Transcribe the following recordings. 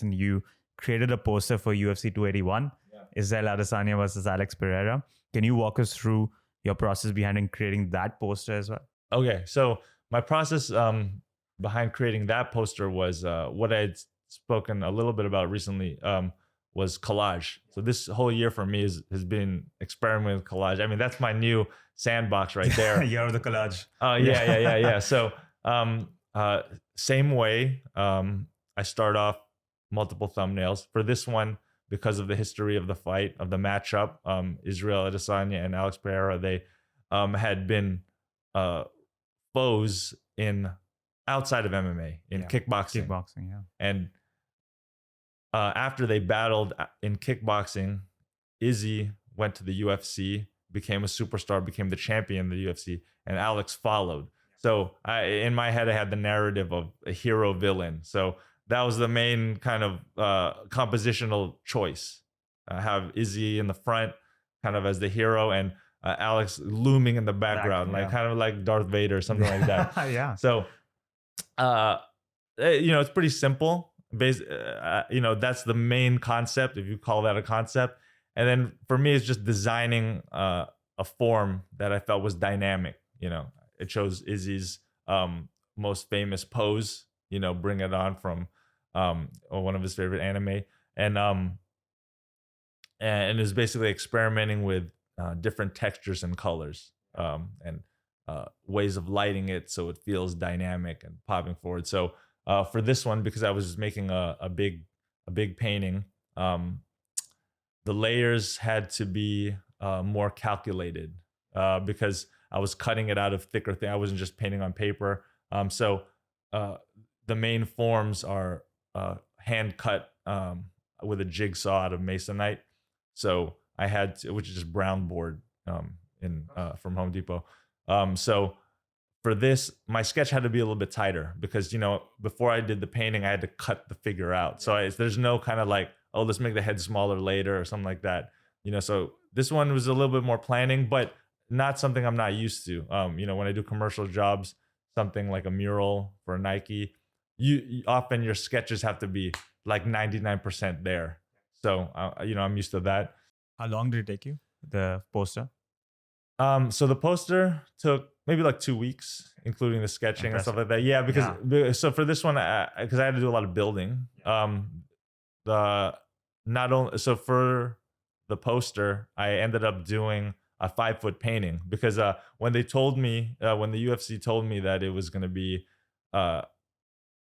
and you created a poster for UFC 281, Israel Adesanya versus Alex Pereira. Can you walk us through your process behind creating that poster as well? Okay, so my process behind creating that poster was what I had spoken a little bit about recently was collage. So this whole year for me has been experimenting with collage. I mean, that's my new sandbox right there. Year of the collage. Yeah. So same way, I start off multiple thumbnails. For this one, because of the history of the fight, of the matchup, Israel Adesanya and Alex Pereira, they had been foes in outside of MMA, in kickboxing. Kickboxing, yeah. And after they battled in kickboxing, Izzy went to the UFC, became a superstar, became the champion of the UFC, and Alex followed. So in my head, I had the narrative of a hero villain. So that was the main kind of compositional choice. Have Izzy in the front, kind of as the hero, and Alex looming in the background, kind of like Darth Vader, something like that. Yeah. So, it's pretty simple. That's the main concept, if you call that a concept. And then for me, it's just designing a form that I felt was dynamic. It chose Izzy's most famous pose, Bring It On from one of his favorite anime. And is basically experimenting with different textures and colors and ways of lighting it so it feels dynamic and popping forward. So for this one, because I was making a big painting, the layers had to be more calculated because I was cutting it out of thicker thing. I wasn't just painting on paper. So the main forms are hand cut with a jigsaw out of masonite. So I had to, which is just brown board from Home Depot. So for this, my sketch had to be a little bit tighter because, before I did the painting, I had to cut the figure out. So there's no kind of like, oh, let's make the head smaller later or something like that. So this one was a little bit more planning, but not something I'm not used to. When I do commercial jobs, something like a mural for Nike, you often your sketches have to be like 99% there. So, I'm used to that. How long did it take you, the poster? So the poster took maybe like 2 weeks, including the sketching and stuff like that. Yeah, because so for this one, because I had to do a lot of building. For the poster, I ended up doing a 5-foot painting because when they told me, when the UFC told me that it was going to be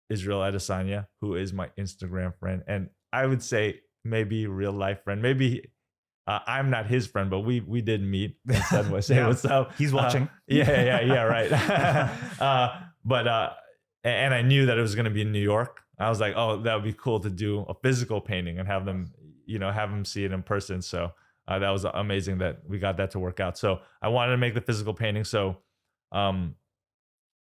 Israel Adesanya, who is my Instagram friend, and I would say maybe real life friend, maybe. I'm not his friend, but we did meet and said what's up. He's watching. Right. And I knew that it was going to be in New York. I was like, oh, that would be cool to do a physical painting and have them, have them see it in person. So that was amazing that we got that to work out. So I wanted to make the physical painting. So, like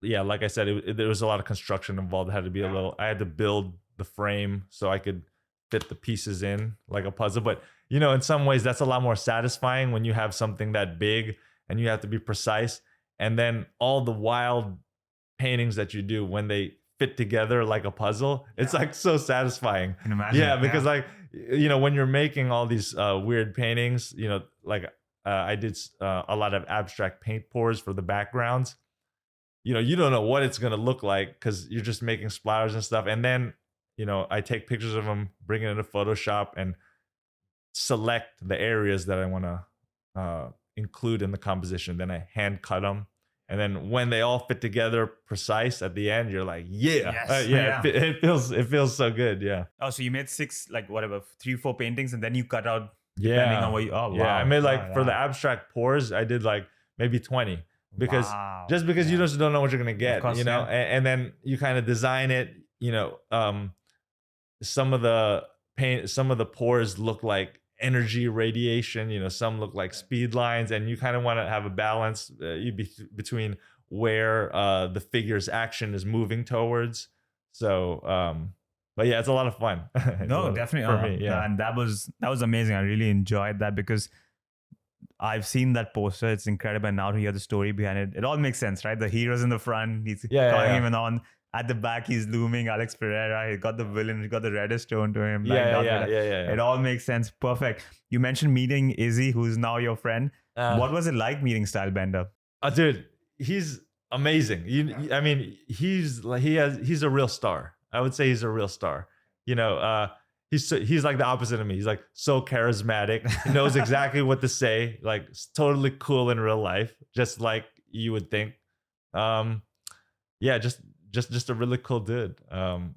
I said, there was a lot of construction involved. It had to be I had to build the frame so I could fit the pieces in like a puzzle. But in some ways that's a lot more satisfying when you have something that big and you have to be precise. And then all the wild paintings that you do, when they fit together like a puzzle, it's like so satisfying. Can imagine. Yeah, because when you're making all these weird paintings, I did a lot of abstract paint pours for the backgrounds. You don't know what it's going to look like because you're just making splatters and stuff. And then, I take pictures of them, bring it into Photoshop and select the areas that I want to include in the composition. Then I hand cut them. And then when they all fit together precise at the end, you're like, it feels so good. Yeah. Oh, so you made 3-4 paintings and then you cut out depending on what you, oh, wow. Yeah, I made for the abstract pours, I did like maybe 20 because you just don't know what you're going to get, course, and then you kind of design it, some of the pores look like energy radiation, some look like speed lines, and you kind of want to have a balance between where the figure's action is moving towards. So but yeah, it's a lot of fun. No, definitely for me. Yeah. And that was amazing. I really enjoyed that because I've seen that poster. It's incredible. And now to hear the story behind it, it all makes sense, right? The hero's in the front, he's calling him on. At the back, he's looming Alex Pereira. He got the villain. He got the reddest tone to him. Yeah. It all makes sense. Perfect. You mentioned meeting Izzy, who's now your friend. What was it like meeting Stylebender? Dude, he's amazing. I mean, he's a real star. I would say he's a real star. You know, he's like the opposite of me. He's like so charismatic. He knows exactly what to say. Like totally cool in real life, just like you would think. Yeah, just a really cool dude.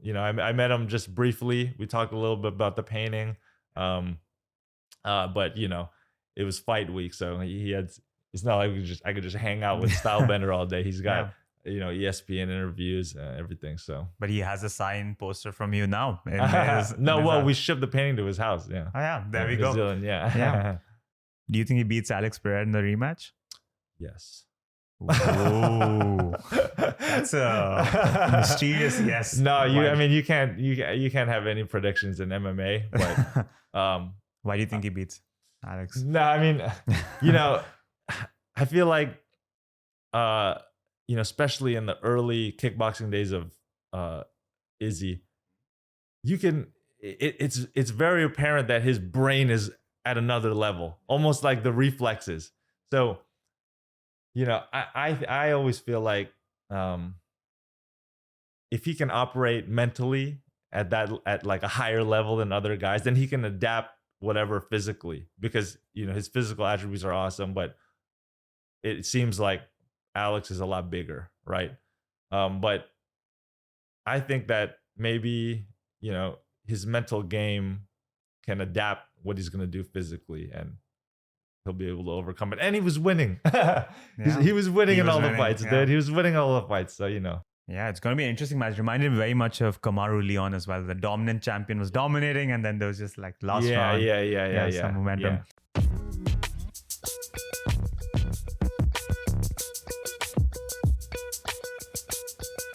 You know, I met him just briefly. We talked a little bit about the painting. But you know, it was fight week, so he had. It's not like I could just hang out with Stylebender all day. He's got you know ESPN interviews, everything. So, but he has a signed poster from you now. We shipped the painting to his house. Yeah. Oh yeah, there we go. Zealand, yeah. Do you think he beats Alex Pereira in the rematch? Yes. Ooh, that's a mysterious yes. No, I mean you can't have any predictions in MMA. But why do you think he beats Alex? No, I mean, you know, I feel like, you know, especially in the early kickboxing days of Izzy, it's very apparent that his brain is at another level, almost like the reflexes. So, you know, I always feel like if he can operate mentally at like a higher level than other guys, then he can adapt whatever physically, because you know his physical attributes are awesome, but it seems like Alex is a lot bigger, right? But I think that maybe, you know, his mental game can adapt what he's going to do physically, and he'll be able to overcome it. And he was winning. He was winning in all the fights, dude. He was winning all the fights, so you know. Yeah, it's going to be an interesting match. Reminded me very much of Kamaru Leon as well. The dominant champion was dominating, and then there was just like last round. Yeah. Some momentum. Yeah.